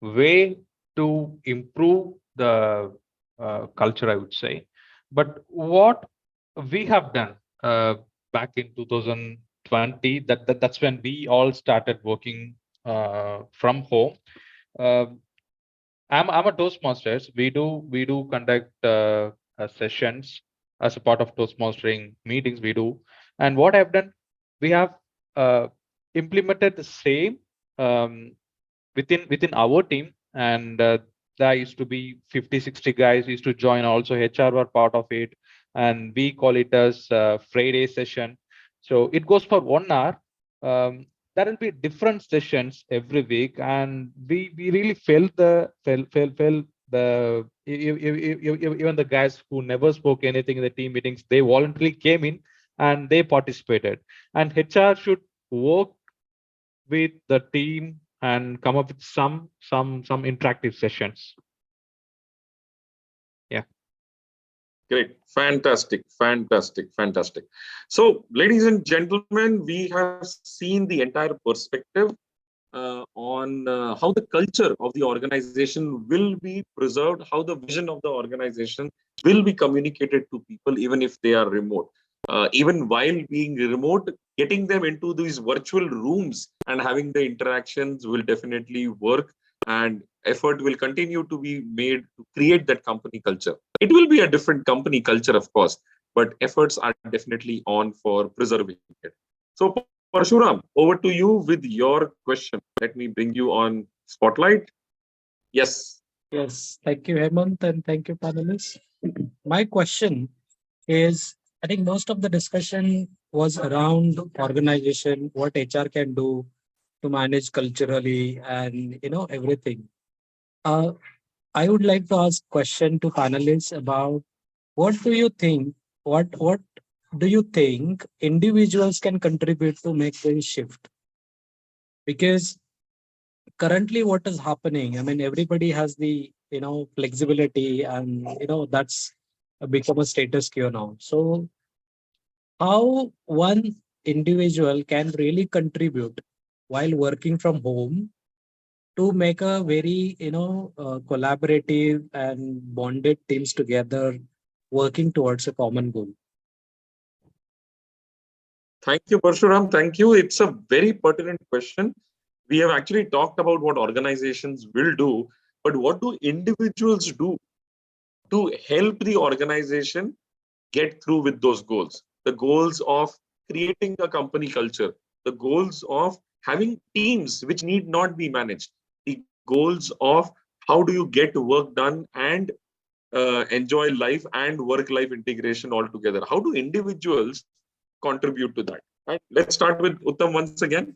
way to improve the culture, I would say. But what we have done back in 2020, that's when we all started working from home. I'm a Toastmasters. We do conduct sessions as a part of Toastmastering meetings. We do, and what I've done, we have implemented the same within our team, and there used to be 50-60 guys used to join. Also, HR were part of it, and we call it as Friday session. So it goes for 1 hour. There will be different sessions every week, and we really felt even the guys who never spoke anything in the team meetings, they voluntarily came in and they participated. And HR should work with the team and come up with some interactive sessions. Yeah. Great. Fantastic. So, ladies and gentlemen, we have seen the entire perspective on how the culture of the organization will be preserved, how the vision of the organization will be communicated to people, even if they are remote. even while being remote, getting them into these virtual rooms and having the interactions will definitely work, and effort will continue to be made to create that company culture. It will be a different company culture, of course, but efforts are definitely on for preserving it. So, Parshuram, over to you with your question. Let me bring you on spotlight. Yes. Yes, thank you, Hemant, and thank you, panelists. My question is, I think most of the discussion was around organization, what HR can do to manage culturally and everything. Uh, I would like to ask question to panelists about what do you think, what do you think individuals can contribute to make this shift? Because currently what is happening, I mean, everybody has the flexibility, and that's become a status quo now. So how one individual can really contribute while working from home to make a very collaborative and bonded teams together working towards a common goal? Thank you, Parshuram. Thank you. It's a very pertinent question. We have actually talked about what organizations will do, but what do individuals do to help the organization get through with those goals? The goals of creating a company culture, the goals of having teams which need not be managed, the goals of how do you get work done and enjoy life and work life integration all together. How do individuals contribute to that? Right? Let's start with Uttam once again.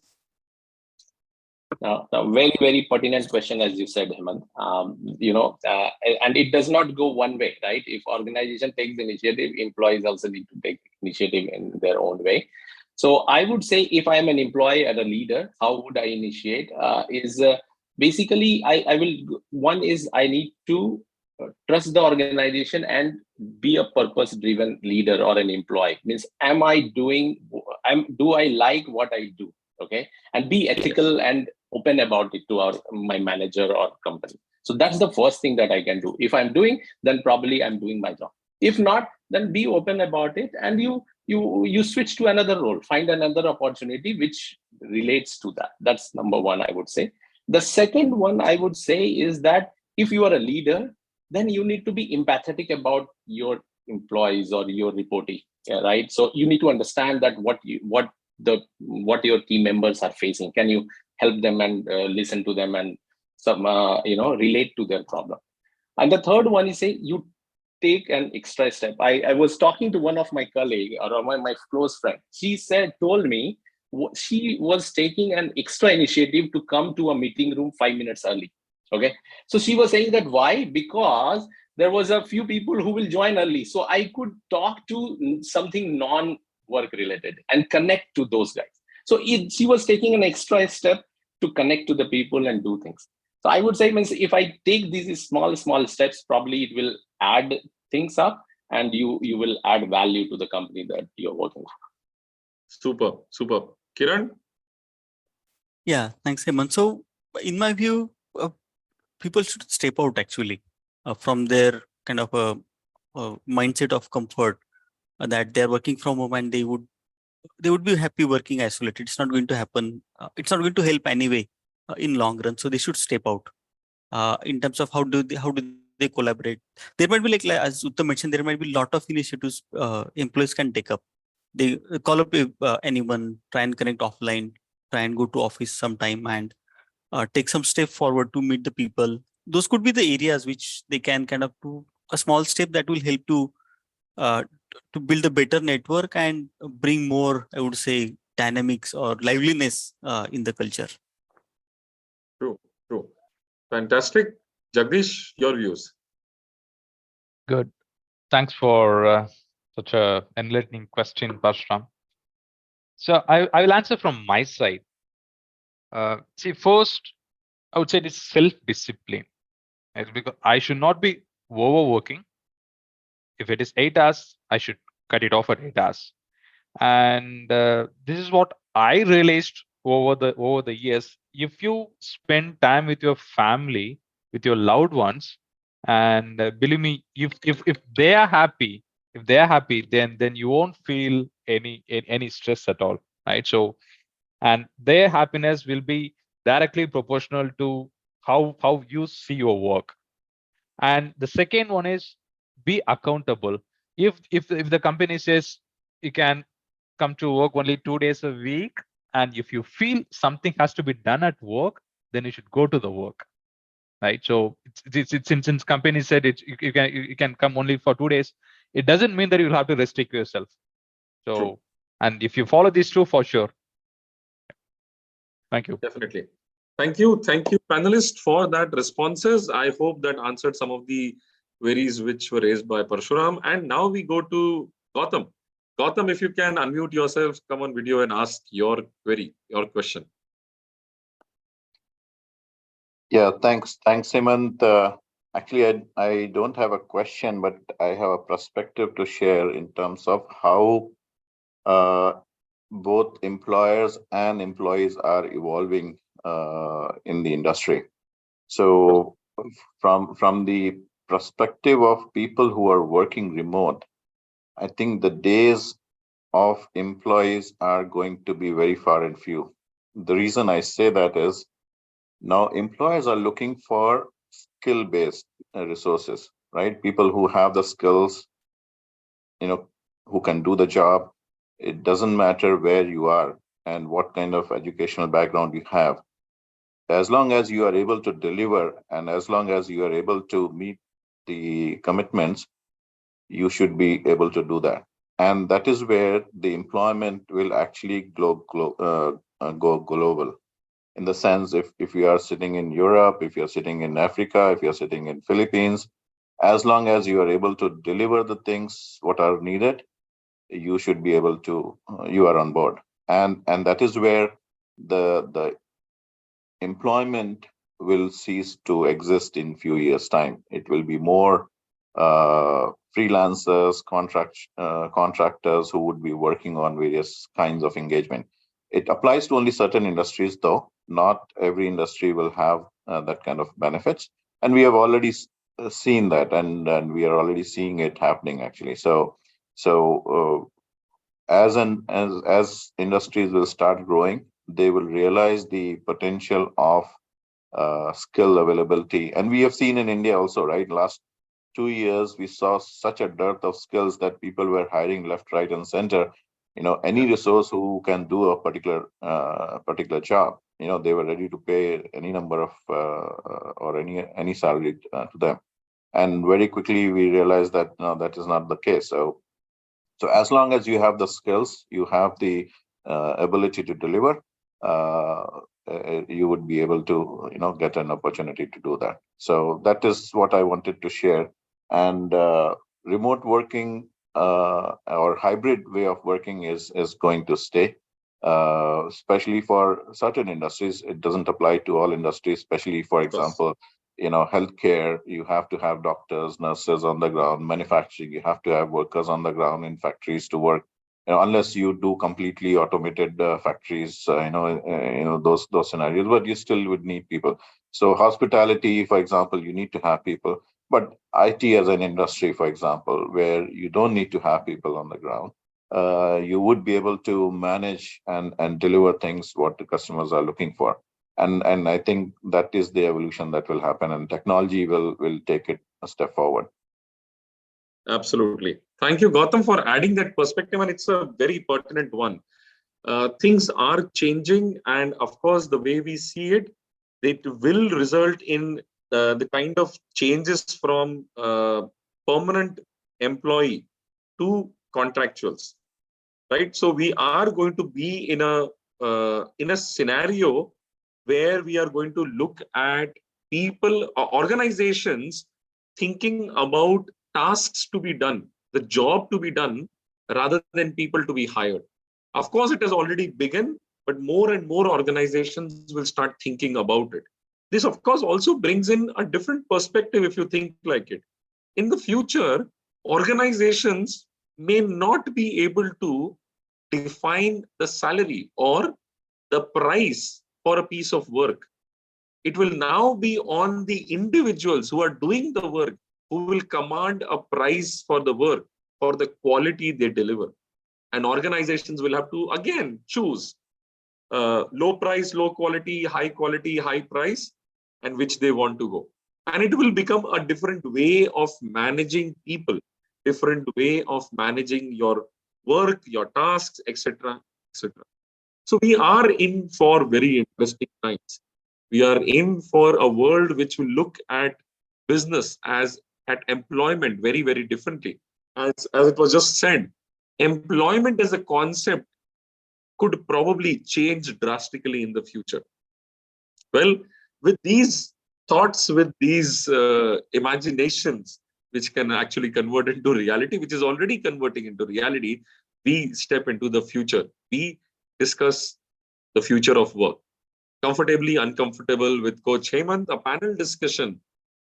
A very, very pertinent question, as you said, Hemant. And it does not go one way, right? If organization takes initiative, employees also need to take initiative in their own way. So I would say, if I am an employee and a leader, how would I initiate? Basically, I will. One is I need to trust the organization and be a purpose-driven leader or an employee. Means, do I like what I do? Okay, and be ethical and open about it to my manager or company. So that's the first thing that I can do. If I'm doing, then probably I'm doing my job. If not, then be open about it, and you switch to another role, find another opportunity which relates to that. That's number one, I would say. The second one I would say is that if you are a leader, then you need to be empathetic about your employees or your reporting, right? So you need to understand that what your team members are facing. Can you help them and listen to them and relate to their problem? And the third one is, say, you take an extra step. I was talking to one of my colleague or my close friend. She told me she was taking an extra initiative to come to a meeting room 5 minutes early. Okay, so she was saying that why? Because there was a few people who will join early, so I could talk to something non-work related and connect to those guys. So she was taking an extra step to connect to the people and do things. So I would say, if I take these small steps, probably it will add things up, and you will add value to the company that you're working for. Super. Kiran? Yeah, thanks, Hemant. So in my view, people should step out actually from their kind of a mindset of comfort that they're working from home, and they would be happy working isolated. It's not going to happen. It's not going to help anyway in long run. So they should step out in terms of how do they collaborate. There might be, like as Uttam mentioned, there might be a lot of initiatives employees can take up. They call up anyone, try and connect offline, try and go to office sometime, and take some step forward to meet the people. Those could be the areas which they can kind of do a small step that will help to build a better network and bring more, I would say, dynamics or liveliness in the culture. True. Fantastic. Jagdish, your views. Good. Thanks for such a enlightening question, Parshuram. So I will answer from my side. See, first, I would say it is self-discipline. It's because I should not be overworking. If it is 8 hours, I should cut it off at 8 hours. And this is what I realized over the years. If you spend time with your family, with your loved ones, and believe me, if they are happy, If they are happy, then you won't feel any stress at all, right? So, and their happiness will be directly proportional to how you see your work. And the second one is be accountable. If the company says you can come to work only 2 days a week, and if you feel something has to be done at work, then you should go to the work, right? So since company said it, you can come only for 2 days, it doesn't mean that you'll have to restrict yourself. So, True. and if you follow these two, for sure. Thank you. Definitely. Thank you, panelists, for that responses. I hope that answered some of the queries which were raised by Parshuram. And now we go to Gautam. Gautam, if you can unmute yourself, come on video and ask your query, your question. Yeah, thanks, Hemant. Actually, I don't have a question, but I have a perspective to share in terms of how both employers and employees are evolving in the industry. So, from the perspective of people who are working remote, I think the days of employees are going to be very far and few. The reason I say that is now employers are looking for skill-based resources, right? People who have the skills, who can do the job. It doesn't matter where you are and what kind of educational background you have. As long as you are able to deliver and as long as you are able to meet the commitments, you should be able to do that. And that is where the employment will actually go global. In the sense, if you are sitting in Europe, if you're sitting in Africa, if you're sitting in Philippines, as long as you are able to deliver the things what are needed, you should be able to, you are on board. And that is where the employment will cease to exist in few years' time. It will be more freelancers, contractors who would be working on various kinds of engagement. It applies to only certain industries, though. Not every industry will have that kind of benefits. And we have already seen that, and we are already seeing it happening, actually. So as industries will start growing, they will realize the potential of skill availability. And we have seen in India also, right? Last 2 years, we saw such a dearth of skills that people were hiring left, right, and center. Any resource who can do a particular job, they were ready to pay any number of or any salary to them. And very quickly we realized that no, that is not the case. So as long as you have the skills, you have the ability to deliver, you would be able to, get an opportunity to do that. So that is what I wanted to share. And remote working or hybrid way of working is going to stay, especially for certain industries. It doesn't apply to all industries, especially, for example, healthcare, you have to have doctors, nurses on the ground. Manufacturing, you have to have workers on the ground in factories to work. Unless you do completely automated factories, those scenarios, but you still would need people. So hospitality, for example, you need to have people. But IT as an industry, for example, where you don't need to have people on the ground, you would be able to manage and deliver things what the customers are looking for. And I think that is the evolution that will happen, and technology will take it a step forward. Absolutely. Thank you, Gautam, for adding that perspective, and it's a very pertinent one. Things are changing, and of course, the way we see it, it will result in the kind of changes from permanent employee to contractuals, right? So we are going to be in a scenario where we are going to look at people, organizations thinking about tasks to be done, the job to be done, rather than people to be hired. Of course, it has already begun, but more and more organizations will start thinking about it. This, of course, also brings in a different perspective if you think like it. In the future, organizations may not be able to define the salary or the price for a piece of work. It will now be on the individuals who are doing the work who will command a price for the work, for the quality they deliver. And organizations will have to, again, choose low price, low quality, high price, and which they want to go. And it will become a different way of managing people, different way of managing your work, your tasks, etc., etc. So we are in for very interesting times. We are in for a world which will look at business as at employment very, very differently. As it was just said, employment as a concept could probably change drastically in the future. Well, with these thoughts, with these imaginations, which can actually convert into reality, which is already converting into reality, we step into the future. We discuss the future of work. Comfortably Uncomfortable with Coach Hemant, a panel discussion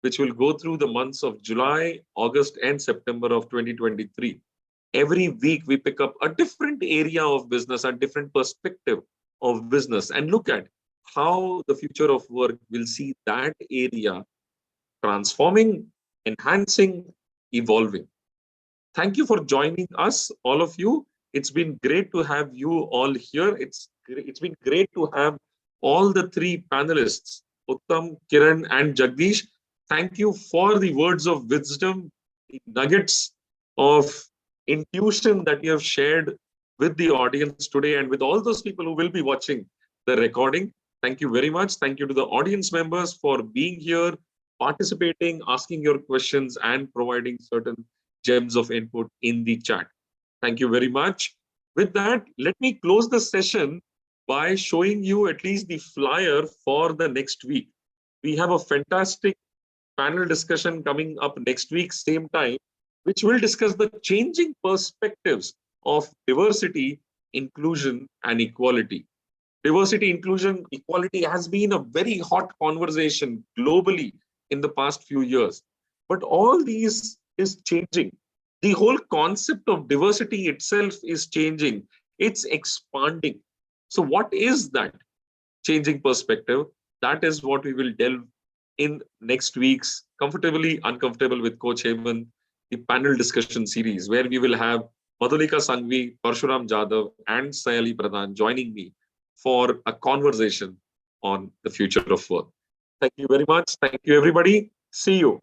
which will go through the months of July, August, and September of 2023. Every week, we pick up a different area of business, a different perspective of business, and look at how the future of work will see that area transforming, enhancing, evolving. Thank you for joining us, all of you. It's been great to have you all here. It's been great to have all the three panelists, Uttam, Kiran, and Jagadeesh. Thank you for the words of wisdom, the nuggets of intuition that you have shared with the audience today and with all those people who will be watching the recording. Thank you very much. Thank you to the audience members for being here, participating, asking your questions, and providing certain gems of input in the chat. Thank you very much. With that, let me close the session by showing you at least the flyer for the next week. We have a fantastic panel discussion coming up next week, same time, which will discuss the changing perspectives of diversity, inclusion, and equality. Diversity, inclusion, equality has been a very hot conversation globally in the past few years. But all these is changing. The whole concept of diversity itself is changing. It's expanding. So what is that changing perspective? That is what we will delve in next week's Comfortably Uncomfortable with Coach Hemant, the panel discussion series, where we will have Madhulika Sangvi, Parshuram Jadhav, and Sayali Pradhan joining me for a conversation on the future of work. Thank you very much. Thank you, everybody. See you.